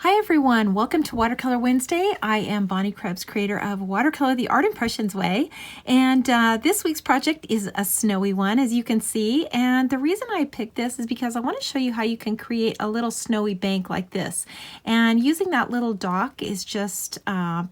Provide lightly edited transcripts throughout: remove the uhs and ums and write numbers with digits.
Hi everyone, welcome to Watercolor Wednesday. I am Bonnie Krebs, creator of Watercolor the Art Impressions Way, and this week's project is a snowy one, as you can see. And the reason I picked this is because I want to show you how you can create a little snowy bank like this. And using that little dock is just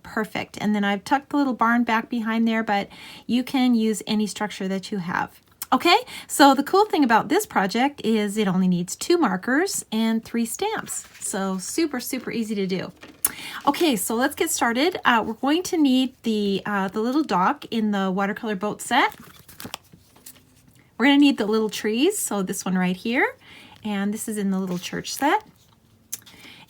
perfect. And then I've tucked the little barn back behind there, but you can use any structure that you have. Okay, so the cool thing about this project is it only needs 2 markers and 3 stamps. So super easy to do. Okay, so let's get started. We're going to need the little dock in the watercolor boat set. We're going to need the little trees, so this one right here, and this is in the little church set.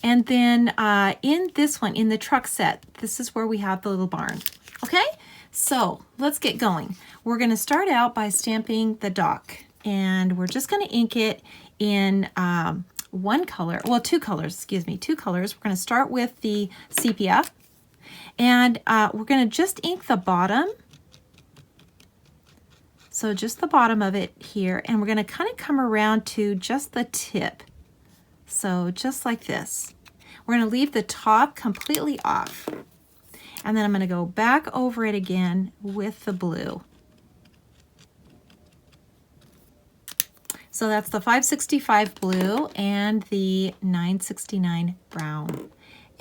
And then in this one, in the truck set, this is where we have the little barn. Okay, so let's get going. We're going to start out by stamping the dock, and we're just going to ink it in one color, well, 2 colors, excuse me, 2 colors. We're going to start with the sepia, and we're going to just ink the bottom. So just the bottom of it here, and we're going to kind of come around to just the tip. So just like this. We're going to leave the top completely off. And then I'm going to go back over it again with the blue. So that's the 565 blue and the 969 brown.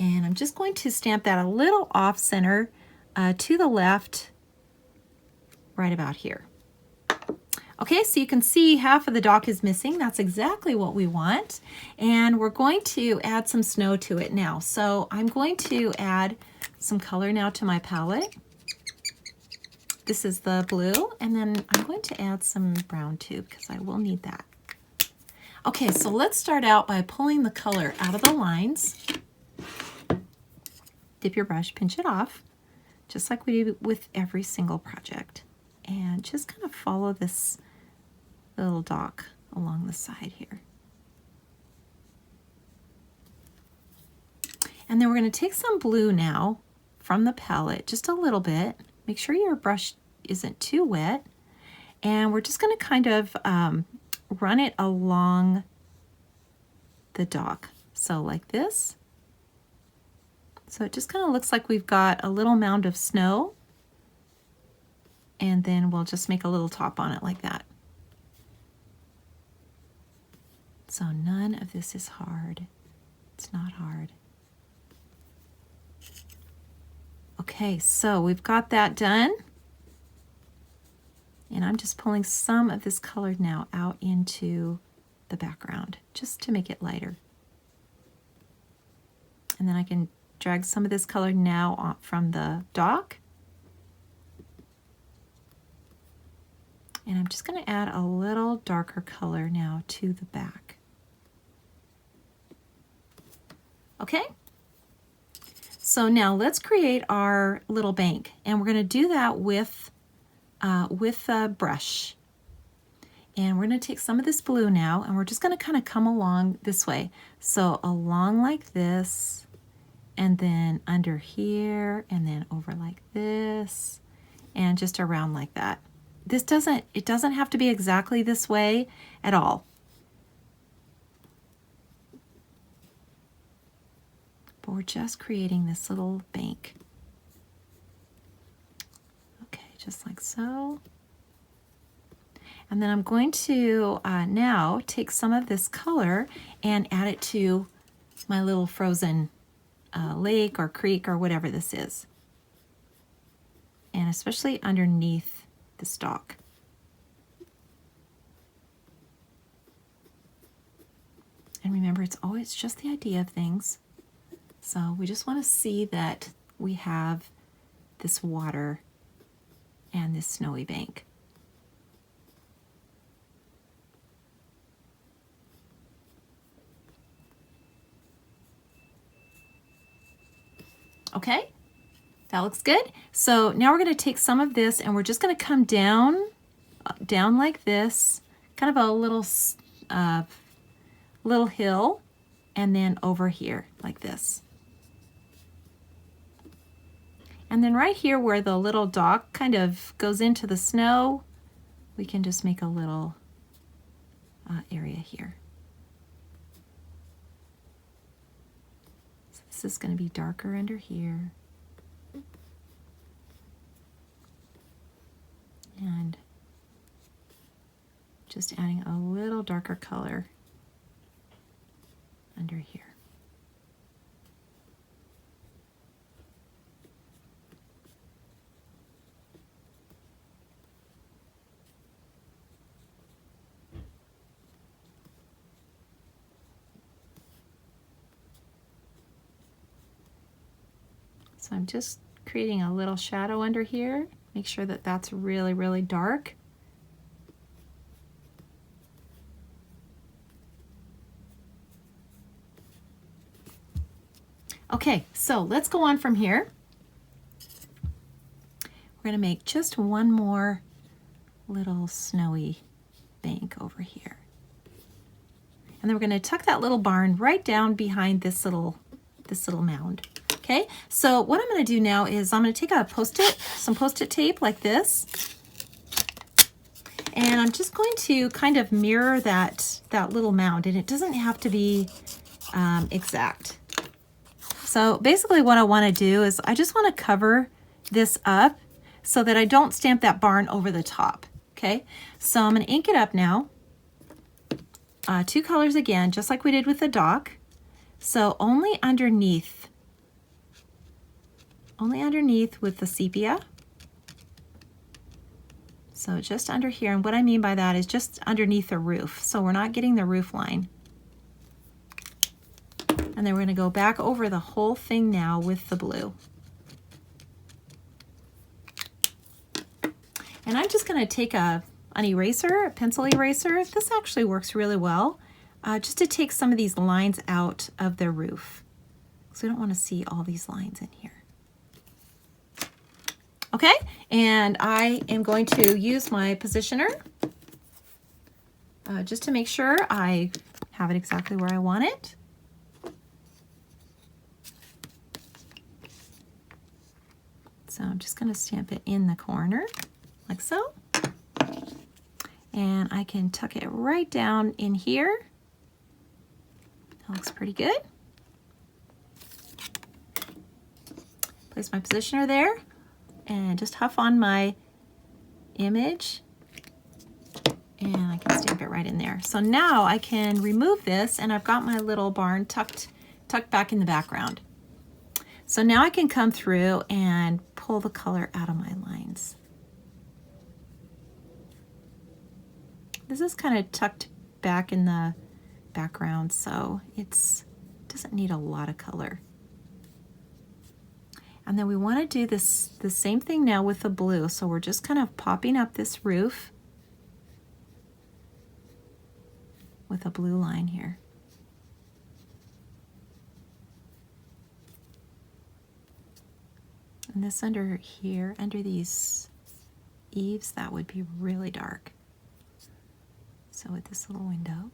And I'm just going to stamp that a little off center to the left, right about here. Okay, so you can see half of the dock is missing. That's exactly what we want. And we're going to add some snow to it now. So I'm going to add some color now to my palette. This is the blue, and then I'm going to add some brown too because I will need that. Okay, so let's start out by pulling the color out of the lines. Dip your brush, pinch it off, just like we do with every single project. And just kind of follow this little dock along the side here. And then we're going to take some blue now from the palette, just a little bit. Make sure your brush isn't too wet. And we're just going to kind of run it along the dock. So like this. So it just kind of looks like we've got a little mound of snow. And then we'll just make a little top on it like that. So none of this is hard. It's not hard. Okay, so we've got that done. And I'm just pulling some of this color now out into the background, just to make it lighter. And then I can drag some of this color now from the dock. And I'm just going to add a little darker color now to the back. Okay? So now let's create our little bank, and we're going to do that with a brush. And we're going to take some of this blue now, and we're just going to kind of come along this way. So along like this, and then under here, and then over like this, and just around like that. It doesn't have to be exactly this way at all. But we're just creating this little bank. Okay, just like so. And then I'm going to now take some of this color and add it to my little frozen lake or creek or whatever this is. And especially underneath the stalk. And remember, it's always just the idea of things. So we just want to see that we have this water and this snowy bank. Okay, that looks good. So now we're going to take some of this and we're just going to come down like this, kind of a little hill, and then over here like this. And then right here where the little dock kind of goes into the snow, we can just make a little area here. So This is going to be darker under here. And just adding a little darker color under here. So I'm just creating a little shadow under here. Make sure that that's really, really dark. Okay, so let's go on from here. We're gonna make just one more little snowy bank over here. And then we're gonna tuck that little barn right down behind this little mound. Okay, so what I'm gonna do now is I'm gonna take a Post-it, some Post-it tape like this, and I'm just going to kind of mirror that little mound, and it doesn't have to be exact. So basically what I wanna do is I just wanna cover this up so that I don't stamp that barn over the top, okay? So I'm gonna ink it up now. 2 colors again, just like we did with the dock. So only underneath with the sepia. So just under here, and what I mean by that is just underneath the roof. So we're not getting the roof line. And then we're gonna go back over the whole thing now with the blue. And I'm just gonna take an eraser, a pencil eraser. This actually works really well, just to take some of these lines out of the roof. So we don't wanna see all these lines in here. Okay, and I am going to use my positioner just to make sure I have it exactly where I want it. So I'm just going to stamp it in the corner like so. And I can tuck it right down in here. That looks pretty good. Place my positioner there. And just huff on my image, and I can stamp it right in there. So now I can remove this, and I've got my little barn tucked back in the background. So now I can come through and pull the color out of my lines. This is kind of tucked back in the background, so it doesn't need a lot of color. And then we want to do the same thing now with the blue. So we're just kind of popping up this roof with a blue line here. And this under here, under these eaves, that would be really dark. So with this little window.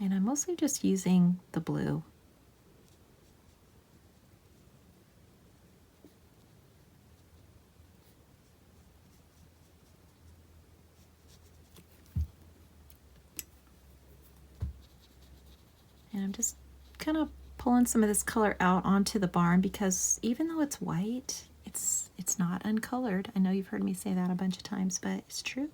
And I'm mostly just using the blue. And I'm just kind of pulling some of this color out onto the barn because even though it's white, it's not uncolored. I know you've heard me say that a bunch of times, but it's true.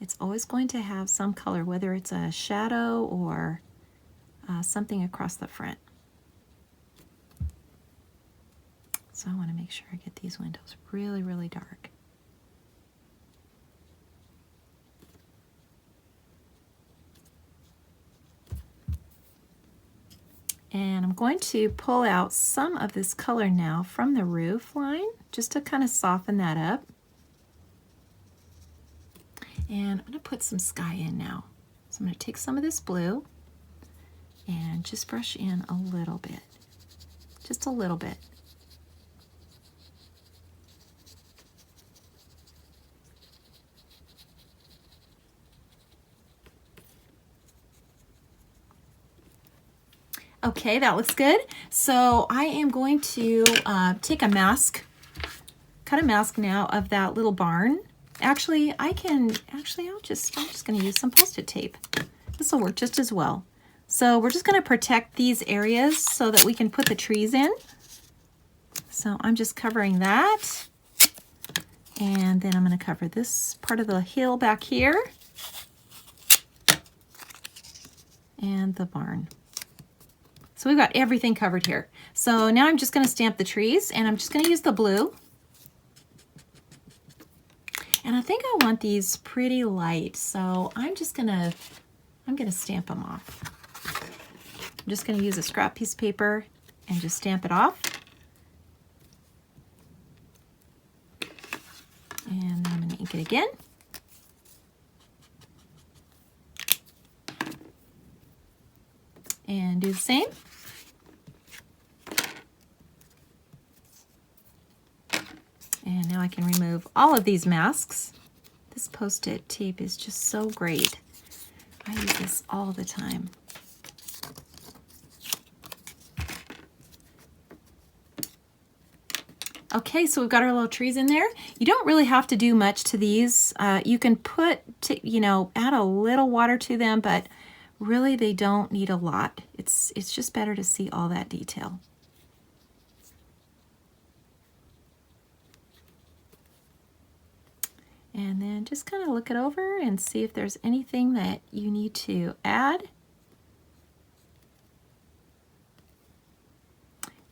It's always going to have some color, whether it's a shadow or something across the front. So I want to make sure I get these windows really, really dark. And I'm going to pull out some of this color now from the roof line, just to kind of soften that up. And I'm going to put some sky in now. So I'm going to take some of this blue and just brush in a little bit. Just a little bit. Okay, that looks good. So I am going to take a mask, cut a mask now of that little barn. Actually, I'm just going to use some Post-it tape. This will work just as well. So we're just going to protect these areas so that we can put the trees in. So I'm just covering that. And then I'm going to cover this part of the hill back here. And the barn. So we've got everything covered here. So now I'm just going to stamp the trees, and I'm just going to use the blue. And I think I want these pretty light, so I'm going to stamp them off. I'm just going to use a scrap piece of paper and just stamp it off. And then I'm going to ink it again. And do the same. And now I can remove all of these masks. This Post-it tape is just so great. I use this all the time. Okay, so we've got our little trees in there. You don't really have to do much to these. You can add a little water to them, but really they don't need a lot. It's just better to see all that detail. And then just kind of look it over and see if there's anything that you need to add.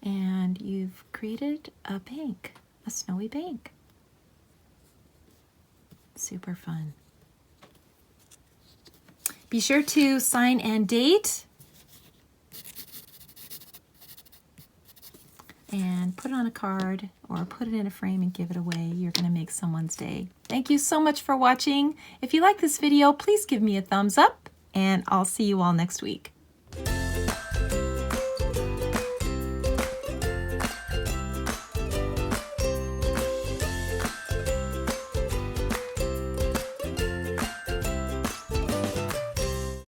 And you've created a bank, a snowy bank. Super fun. Be sure to sign and date. And put it on a card or put it in a frame and give it away. You're going to make someone's day. Thank you so much for watching. If you like this video, please give me a thumbs up, and I'll see you all next week.